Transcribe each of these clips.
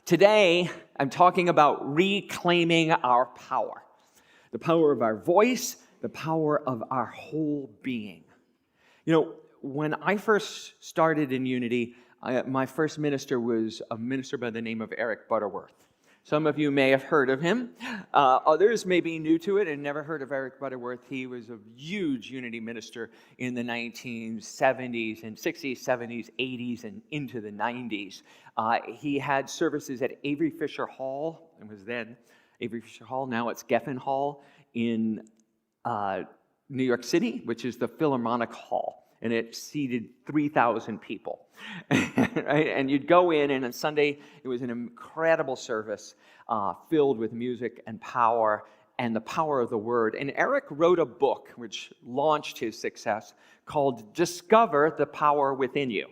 Today, I'm talking about reclaiming our power. The power of our voice, the power of our whole being. You know, when I first started in Unity, my first minister was a minister by the name of Eric Butterworth. Some of you may have heard of him. Others may be new to it and never heard of Eric Butterworth. He was a huge Unity minister in the 1970s and 60s, 70s, 80s, and into the 90s. He had services at Avery Fisher Hall. It was then Avery Fisher Hall. Now it's Geffen Hall in New York City, which is the Philharmonic Hall. And it seated 3,000 people, right? And you'd go in, and on Sunday, it was an incredible service filled with music and power and the power of the Word. And Eric wrote a book which launched his success called Discover the Power Within You,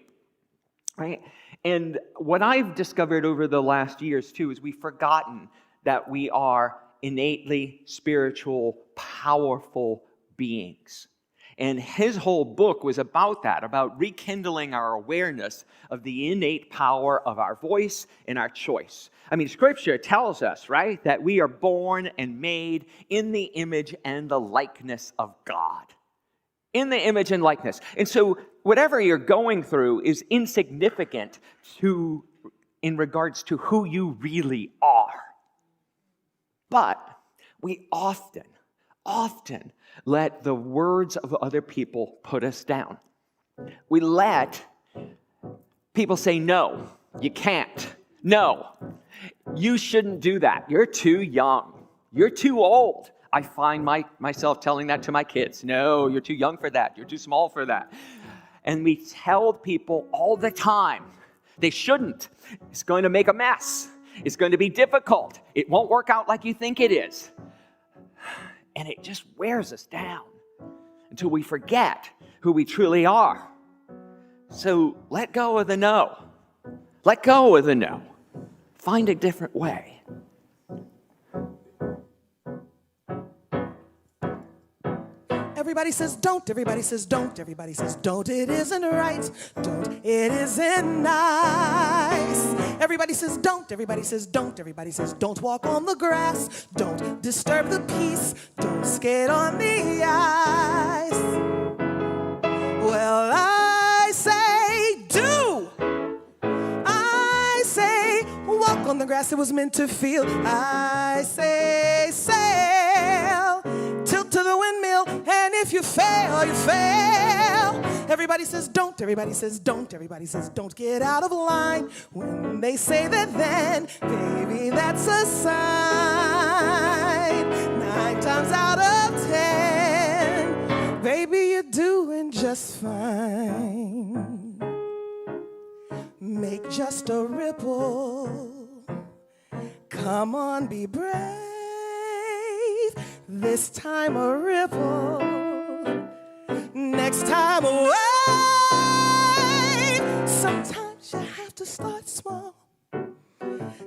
right? And what I've discovered over the last years, too, is we've forgotten that we are innately spiritual, powerful beings. And his whole book was about that, about rekindling our awareness of the innate power of our voice and our choice. I mean, Scripture tells us, right, that we are born and made in the image and the likeness of God. In the image and likeness. And so whatever you're going through is insignificant in regards to who you really are. But we often let the words of other people put us down. We let people say, no, you can't. No, you shouldn't do that. You're too young. You're too old. I find myself telling that to my kids. No, you're too young for that. You're too small for that. And we tell people all the time, they shouldn't. It's going to make a mess. It's going to be difficult. It won't work out like you think it is. And it just wears us down until we forget who we truly are. So let go of the no. Let go of the no. Find a different way. Everybody says don't, everybody says don't, everybody says don't, it isn't right, don't, it isn't nice. Everybody says don't, everybody says don't, everybody says don't walk on the grass, don't disturb the peace, don't skate on the ice. Well, I say do. I say walk on the grass it was meant to feel. I say sail, tilt to the windmill, and if you fail, you fail. Everybody says don't, everybody says don't, everybody says don't get out of line. When they say that, then, baby, that's a sign. 9 times out of 10, baby, you're doing just fine. Make just a ripple. Come on, be brave. This time a ripple. Next time a wave. Sometimes you have to start small.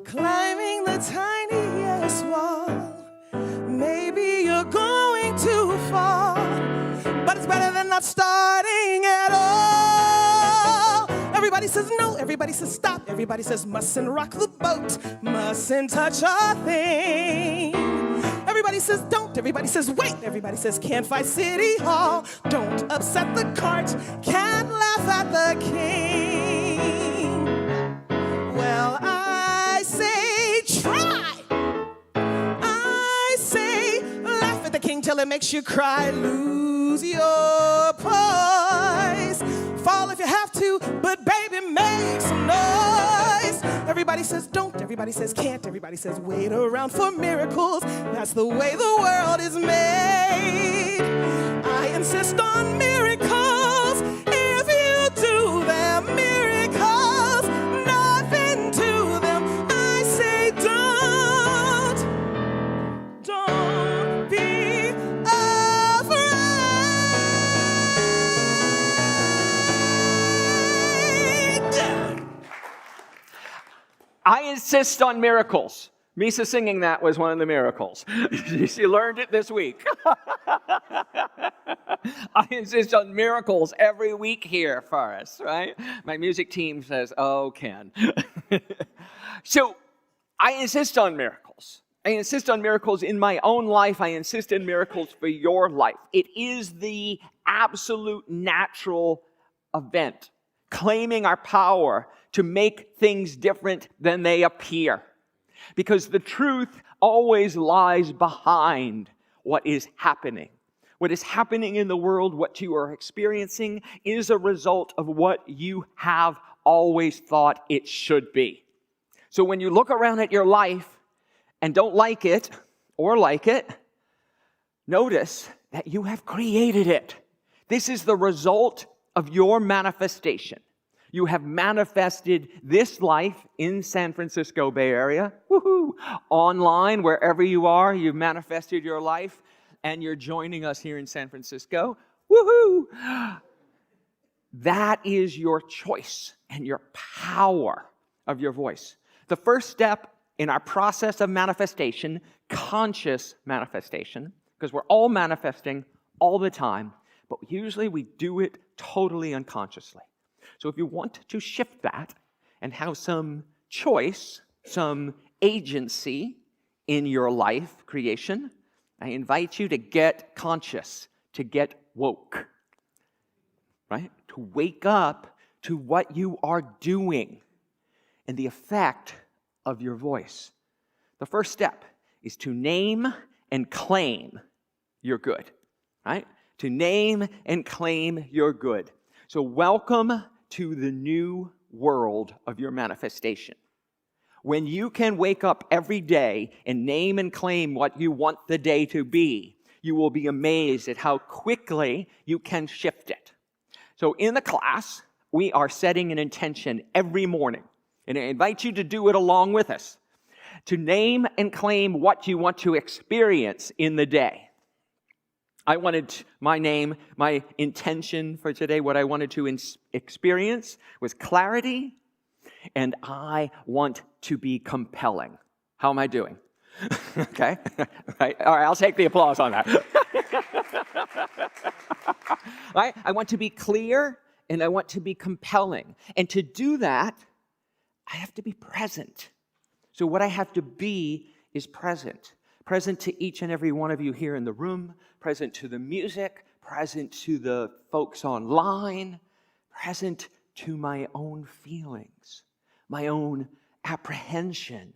Climbing the tiniest wall. Maybe you're going to fall, but it's better than not starting at all. Everybody says no, everybody says stop, everybody says mustn't rock the boat, mustn't touch a thing. Everybody says don't, everybody says wait, everybody says can't fight City Hall, don't upset the cart, can't laugh at the king. Well, I say try. I say laugh at the king till it makes you cry, lose your poise, fall if you have to, but baby, make some noise. Everybody says don't, everybody says can't, everybody says wait around for miracles. That's the way the world is made. I insist on miracles. If you do them, miracles, nothing to them. I say don't be afraid. I insist on miracles. Misa singing that was one of the miracles. She learned it this week. I insist on miracles every week here for us, right? My music team says, oh, Ken. So I insist on miracles. I insist on miracles in my own life. I insist on miracles for your life. It is the absolute natural event, claiming our power to make things different than they appear. Because the truth always lies behind what is happening. What is happening in the world, what you are experiencing, is a result of what you have always thought it should be. So when you look around at your life and don't like it or like it, notice that you have created it. This is the result of your manifestation. You have manifested this life in San Francisco Bay Area, online, wherever you are, you've manifested your life, and you're joining us here in San Francisco. That is your choice and your power of your voice. The first step in our process of manifestation, conscious manifestation, because we're all manifesting all the time, but usually we do it totally unconsciously. So if you want to shift that and have some choice, some agency in your life creation, I invite you to get conscious, to get woke, right? To wake up to what you are doing and the effect of your voice. The first step is to name and claim your good, right? To name and claim your good. So welcome to the new world of your manifestation. When you can wake up every day and name and claim what you want the day to be, you will be amazed at how quickly you can shift it. So in the class, we are setting an intention every morning. And I invite you to do it along with us, to name and claim what you want to experience in the day. I wanted my intention for today, what I wanted to experience was clarity, and I want to be compelling. How am I doing? Okay? Right? All right, I'll take the applause on that. Right? I want to be clear, and I want to be compelling. And to do that, I have to be present. So what I have to be is present. Present to each and every one of you here in the room, present to the music, present to the folks online, present to my own feelings, my own apprehension,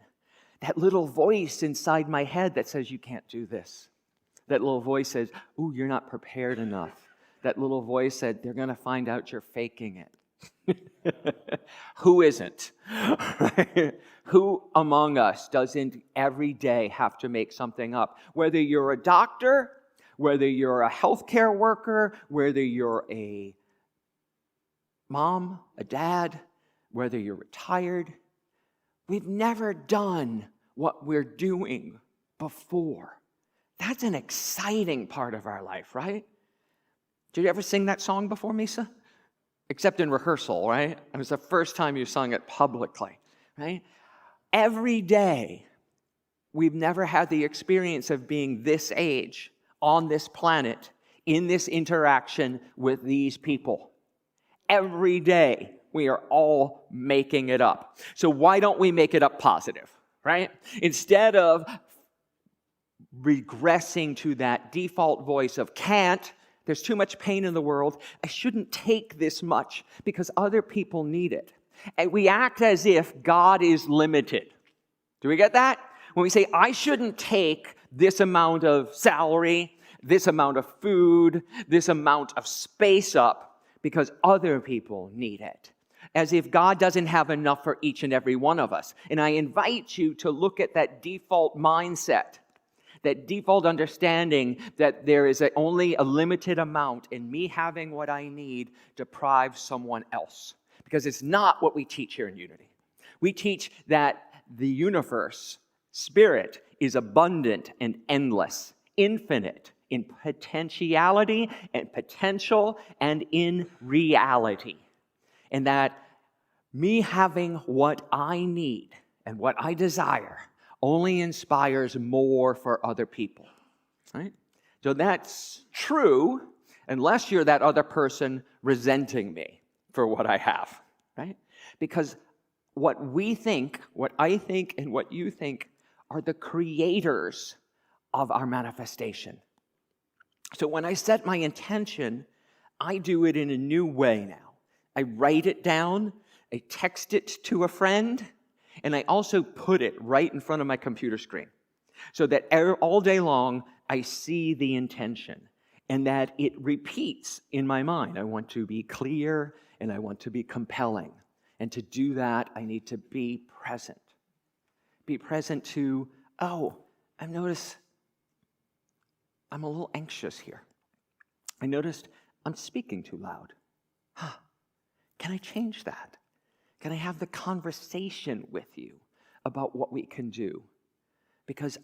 that little voice inside my head that says, you can't do this. That little voice says, ooh, you're not prepared enough. That little voice said, they're going to find out you're faking it. Who isn't? Who among us doesn't every day have to make something up? Whether you're a doctor, whether you're a healthcare worker, whether you're a mom, a dad, whether you're retired, we've never done what we're doing before. That's an exciting part of our life, right? Did you ever sing that song before, Misa? Except in rehearsal, right? It was the first time you sung it publicly, right? Every day, we've never had the experience of being this age, on this planet, in this interaction with these people. Every day, we are all making it up. So why don't we make it up positive, right? Instead of regressing to that default voice of can't, there's too much pain in the world, I shouldn't take this much because other people need it. And we act as if God is limited. Do we get that? When we say, I shouldn't take this amount of salary, this amount of food, this amount of space up because other people need it. As if God doesn't have enough for each and every one of us. And I invite you to look at that default mindset, that default understanding that there is only a limited amount, and me having what I need deprives someone else. Because it's not what we teach here in Unity. We teach that the universe, spirit, is abundant and endless, infinite in potentiality and potential and in reality. And that me having what I need and what I desire only inspires more for other people, right? So that's true unless you're that other person resenting me for what I have, right? Because what we think, what I think, and what you think are the creators of our manifestation. So when I set my intention, I do it in a new way now. I write it down, I text it to a friend, and I also put it right in front of my computer screen so that all day long I see the intention and that it repeats in my mind. I want to be clear and I want to be compelling. And to do that, I need to be present. Be present to, I notice I'm a little anxious here. I noticed I'm speaking too loud. Can I change that? Can I have the conversation with you about what we can do? Because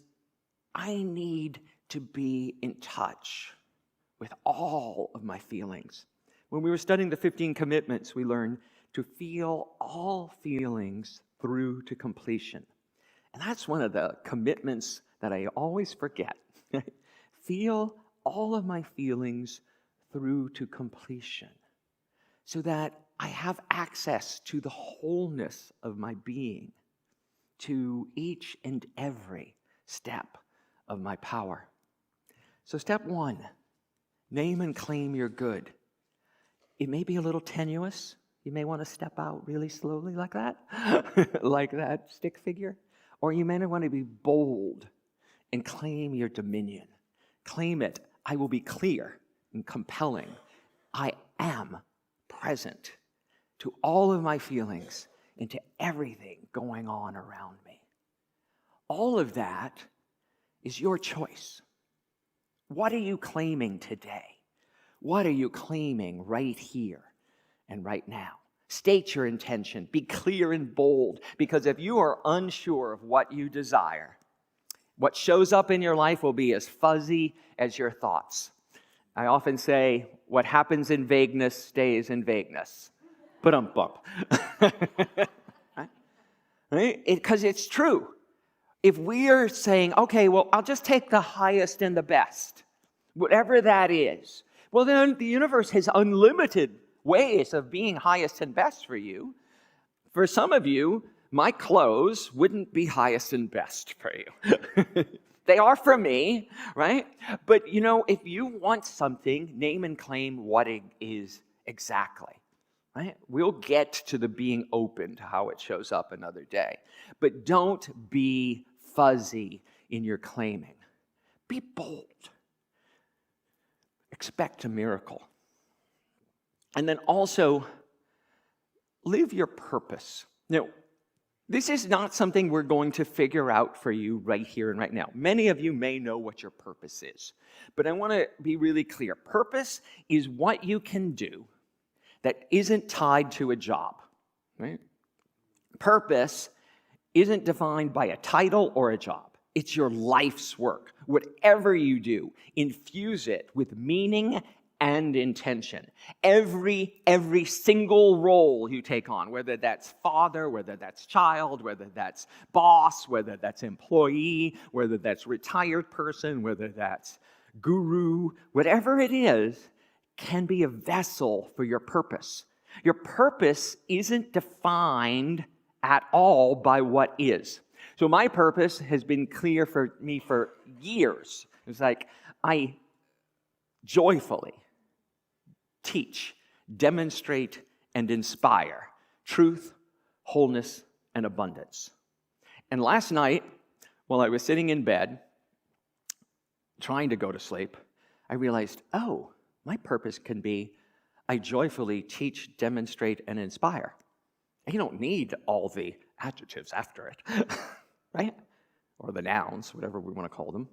I need to be in touch with all of my feelings. When we were studying the 15 commitments, we learned to feel all feelings through to completion. And that's one of the commitments that I always forget. Feel all of my feelings through to completion so that I have access to the wholeness of my being, to each and every step of my power. So step 1, name and claim your good. It may be a little tenuous. You may want to step out really slowly like that, like that stick figure. Or you may want to be bold and claim your dominion. Claim it. I will be clear and compelling. I am present to all of my feelings and to everything going on around me. All of that is your choice. What are you claiming today? What are you claiming right here and right now? State your intention. Be clear and bold, because if you are unsure of what you desire, what shows up in your life will be as fuzzy as your thoughts. I often say, what happens in vagueness stays in vagueness. Ba-dum-bump. Right? Because it's true. If we are saying, okay, well, I'll just take the highest and the best, whatever that is, well, then the universe has unlimited ways of being highest and best for you. For some of you, my clothes wouldn't be highest and best for you. They are for me, right? But, if you want something, name and claim what it is exactly, right? We'll get to the being open to how it shows up another day. But don't be fuzzy in your claiming. Be bold. Expect a miracle. And then also, live your purpose. Now, this is not something we're going to figure out for you right here and right now. Many of you may know what your purpose is, but I want to be really clear. Purpose is what you can do that isn't tied to a job, right? Purpose isn't defined by a title or a job. It's your life's work. Whatever you do, infuse it with meaning and intention. Every single role you take on, whether that's father, whether that's child, whether that's boss, whether that's employee, whether that's retired person, whether that's guru, whatever it is, can be a vessel for your purpose. Your purpose isn't defined at all by what is. So my purpose has been clear for me for years. It's like I joyfully teach, demonstrate, and inspire truth, wholeness, and abundance. And last night, while I was sitting in bed, trying to go to sleep, I realized, my purpose can be I joyfully teach, demonstrate, and inspire. You don't need all the adjectives after it, right? Or the nouns, whatever we want to call them.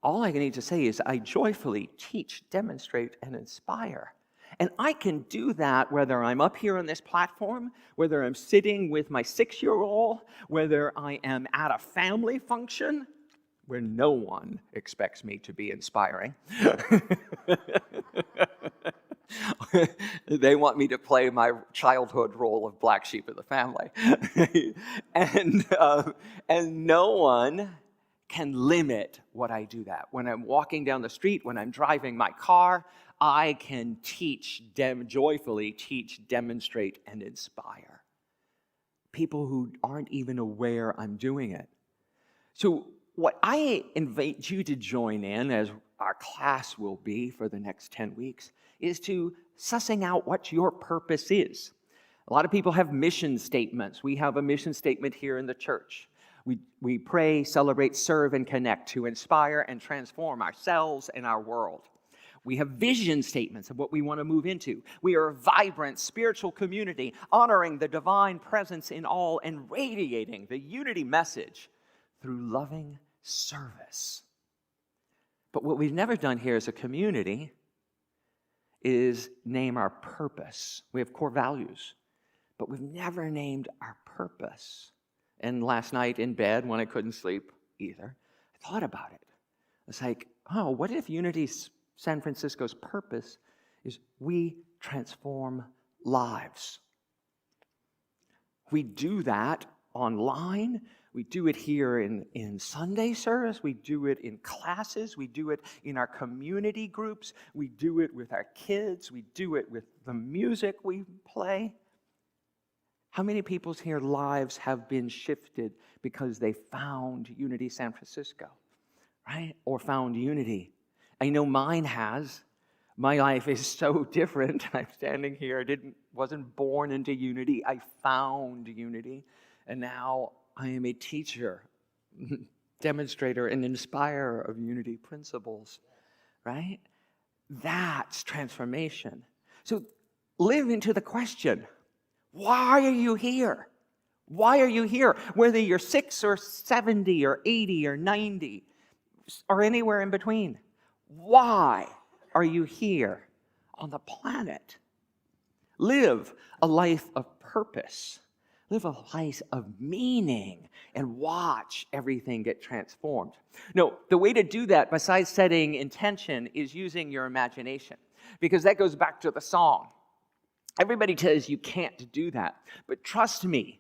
All I need to say is I joyfully teach, demonstrate, and inspire. And I can do that whether I'm up here on this platform, whether I'm sitting with my 6-year-old, whether I am at a family function where no one expects me to be inspiring. They want me to play my childhood role of black sheep of the family. And no one can limit what I do that. When I'm walking down the street, when I'm driving my car, I can joyfully teach, demonstrate, and inspire people who aren't even aware I'm doing it. So what I invite you to join in, as our class will be for the next 10 weeks, is to sussing out what your purpose is. A lot of people have mission statements. We have a mission statement here in the church. We pray, celebrate, serve, and connect to inspire and transform ourselves and our world. We have vision statements of what we want to move into. We are a vibrant spiritual community, honoring the divine presence in all and radiating the unity message through loving service. But what we've never done here as a community is name our purpose. We have core values, but we've never named our purpose. And last night in bed, when I couldn't sleep either, I thought about it. It's like, oh, what if Unity San Francisco's purpose is we transform lives? We do that online. We do it here in Sunday service. We do it in classes. We do it in our community groups. We do it with our kids. We do it with the music we play. How many people's here lives have been shifted because they found Unity San Francisco, right? Or found Unity? I know mine has. My life is so different. I'm standing here. Wasn't born into Unity. I found Unity. And now I am a teacher, demonstrator, and inspirer of Unity principles, right? That's transformation. So live into the question, why are you here? Why are you here? Whether you're 6 or 70 or 80 or 90 or anywhere in between. Why are you here on the planet? Live a life of purpose. Live a life of meaning and watch everything get transformed. No, the way to do that, besides setting intention, is using your imagination. Because that goes back to the song. Everybody says you can't do that. But trust me,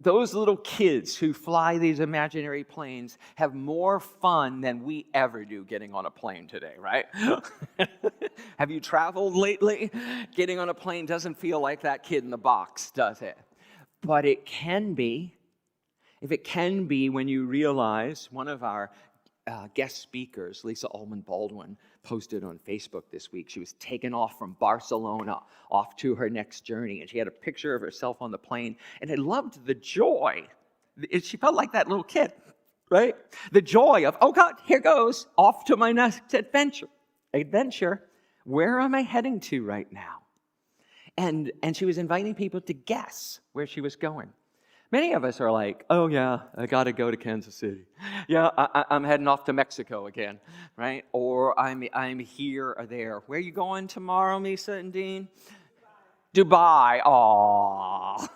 those little kids who fly these imaginary planes have more fun than we ever do getting on a plane today, right? Have you traveled lately? Getting on a plane doesn't feel like that kid in the box, does it? But it can be. If it can be when you realize, one of our guest speakers, Lisa Ullman Baldwin, posted on Facebook this week. She was taken off from Barcelona, off to her next journey, and she had a picture of herself on the plane, and I loved the joy. She felt like that little kid, right? The joy of, oh God, here goes, off to my next adventure. Where am I heading to right now? And she was inviting people to guess where she was going. Many of us are like, oh yeah, I got to go to Kansas City. Yeah, I'm heading off to Mexico again, right? Or I'm here or there. Where are you going tomorrow, Misa and Dean? Dubai. Aww.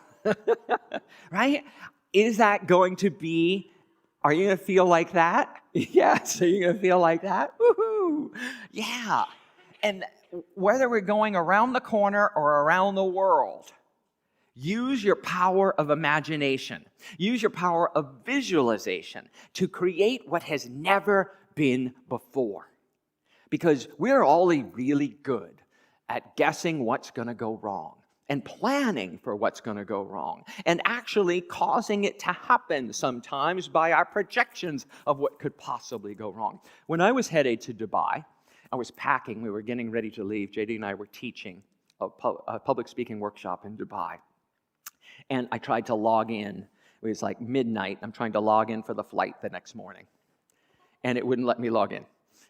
Right? Is that going to be, are you going to feel like that? Yes, are you going to feel like that? Woohoo! Yeah. And whether we're going around the corner or around the world, use your power of imagination. Use your power of visualization to create what has never been before. Because we're all really good at guessing what's going to go wrong and planning for what's going to go wrong and actually causing it to happen sometimes by our projections of what could possibly go wrong. When I was headed to Dubai, I was packing. We were getting ready to leave. JD and I were teaching a public speaking workshop in Dubai. And I tried to log in. It was like midnight. I'm trying to log in for the flight the next morning. And it wouldn't let me log in.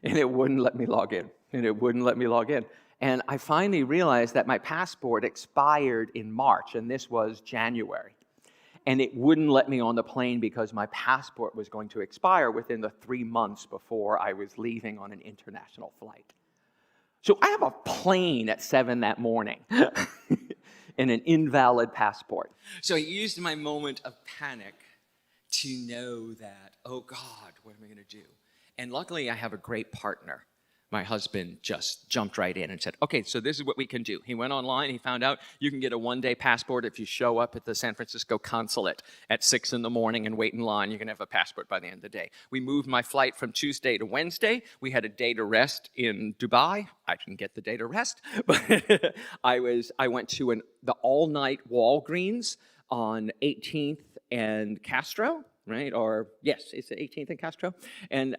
And it wouldn't let me log in. And it wouldn't let me log in. And I finally realized that my passport expired in March, and this was January. And it wouldn't let me on the plane because my passport was going to expire within the 3 months before I was leaving on an international flight. So I have a plane at 7 that morning. And an invalid passport. So I used my moment of panic to know that, oh God, what am I going to do? And luckily I have a great partner. My husband just jumped right in and said, okay, so this is what we can do. He went online, he found out you can get a one-day passport if you show up at the San Francisco consulate at 6 in the morning and wait in line. You can have a passport by the end of the day. We moved my flight from Tuesday to Wednesday. We had a day to rest in Dubai. I didn't get the day to rest, but I went to the all-night Walgreens on 18th and Castro, right? Or yes, it's 18th and Castro. And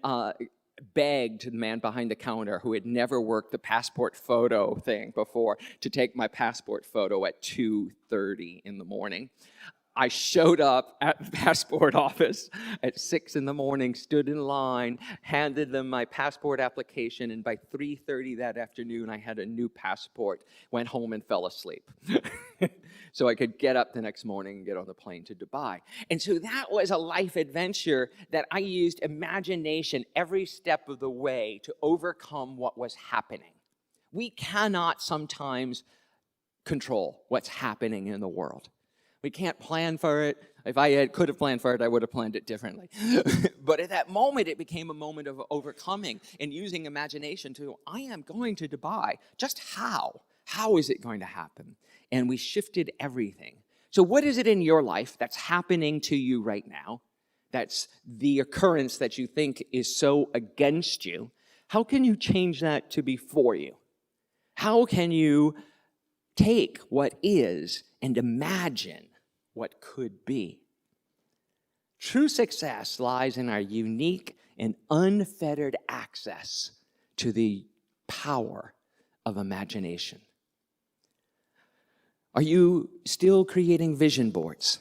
begged the man behind the counter who had never worked the passport photo thing before to take my passport photo at 2:30 in the morning. I showed up at the passport office at 6 in the morning, stood in line, handed them my passport application, and by 3:30 that afternoon, I had a new passport, went home and fell asleep. So I could get up the next morning and get on the plane to Dubai. And so that was a life adventure that I used imagination every step of the way to overcome what was happening. We cannot sometimes control what's happening in the world. We can't plan for it. If I could have planned for it, I would have planned it differently. But at that moment, it became a moment of overcoming and using imagination to, I am going to Dubai. Just how? How is it going to happen? And we shifted everything. So what is it in your life that's happening to you right now? That's the occurrence that you think is so against you. How can you change that to be for you? How can you take what is and imagine what could be? True success lies in our unique and unfettered access to the power of imagination. Are you still creating vision boards?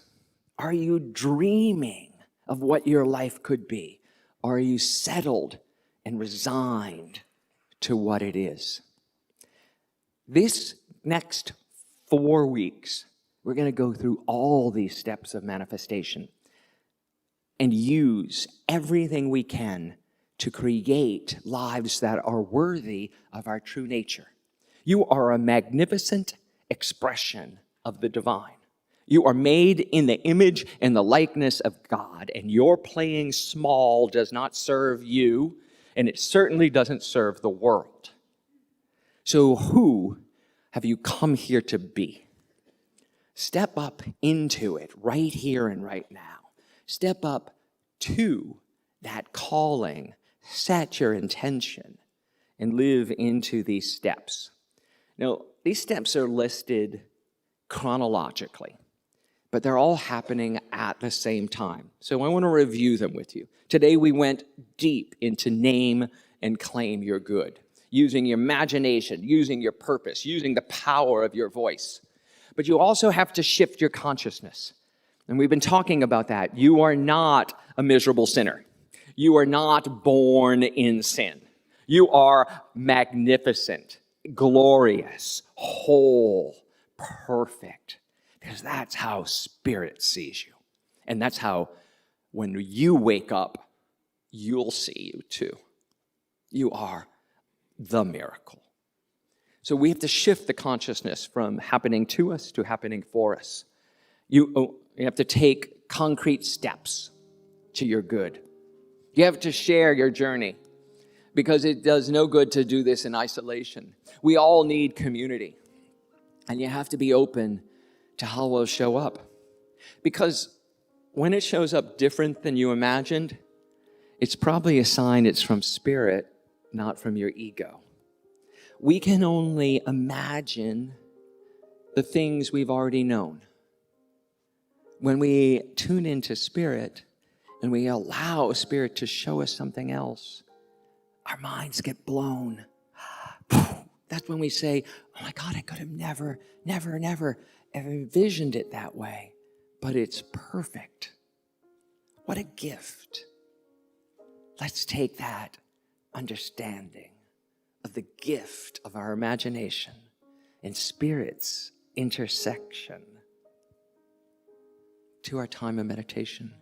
Are you dreaming of what your life could be? Or are you settled and resigned to what it is? This next 4 weeks, we're going to go through all these steps of manifestation and use everything we can to create lives that are worthy of our true nature. You are a magnificent expression of the divine. You are made in the image and the likeness of God, and your playing small does not serve you, and it certainly doesn't serve the world. So who have you come here to be? Step up into it right here and right now. Step up to that calling. Set your intention and live into these steps. Now, these steps are listed chronologically, but they're all happening at the same time. So I want to review them with you. Today we went deep into name and claim your good, using your imagination, using your purpose, using the power of your voice. But you also have to shift your consciousness. And we've been talking about that. You are not a miserable sinner. You are not born in sin. You are magnificent, glorious, whole, perfect. Because that's how Spirit sees you. And that's how, when you wake up, you'll see you too. You are the miracle. So we have to shift the consciousness from happening to us to happening for us. You have to take concrete steps to your good. You have to share your journey, because it does no good to do this in isolation. We all need community. And you have to be open to how it will show up. Because when it shows up different than you imagined, it's probably a sign it's from Spirit, not from your ego. We can only imagine the things we've already known. When we tune into Spirit and we allow Spirit to show us something else, our minds get blown. That's when we say, oh my God, I could have never envisioned it that way. But it's perfect. What a gift. Let's take that understanding of the gift of our imagination and Spirit's intersection to our time of meditation.